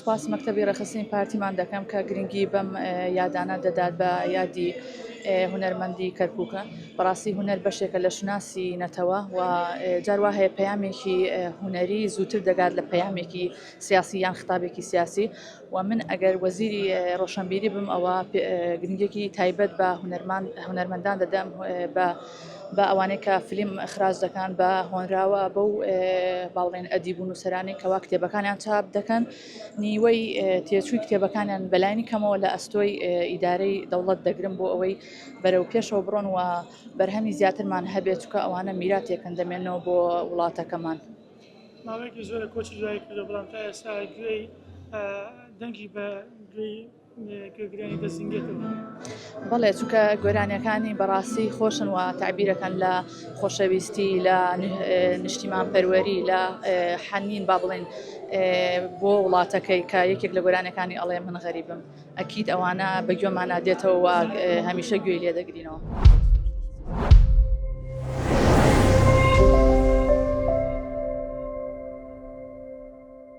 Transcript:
سوپاس مەکتەبی ڕێخستنی پارتیمان دەکەم کە گرنگی بەم یادانە دەدات بە یادی هونەرمەندی کەرکووکە. بەڕاستی هونەر بەشێکە لە شناسی نەتەوە و جاروا هەیە پەیامێکی هونەری زووتر دەگات لە پەیامێکی سیاسی یان خطابێکی سیاسی و من ئەگەر وەزیری ڕۆشنبیری بم ئەوە گرنگێکی تایبەت بە هونەرمەندان دەدەم بە ئەوانەی کە فیلم ئەخراج دەکەن بە هۆنراوە بەو باڵێن ئەدیب و نووسەرانی کەوا کتێبەکانیان چاپ دەکەن نیوەی تێچووی کتێبەکانیان بەلایانی کەمەوە لە ئەستۆی ئیدارەی دەوڵەت دەگرن بۆ ئەوەی بەرەو پێشەوە بڕۆن و بەرهەمی زیاترمان هەبێت چکە ئەوانە میراتێکن دەمێنەوە بۆ وڵاتەکەمان. ماوەیەکی زۆرە کۆچی دوای کردو بەڵام تا ئێستا گوێی دەنگی بە گوێی گوێگرانی دەستنگێتەوە. بەڵێ چونکە گۆرانیەکانی بەڕاستی خۆشن و تعبیرەکەن لە خۆشەویستی لە نیشتیمان پەروەری لە حەنین با بڵێن بۆ وڵاتەکەی کە یەکێک لە گۆرانەکانی ئەڵێ من غەریبم ئەکید ئەوانە بە گوێمانە دێتەوە و هەمیشە گوێی لێ دەگرینەوە.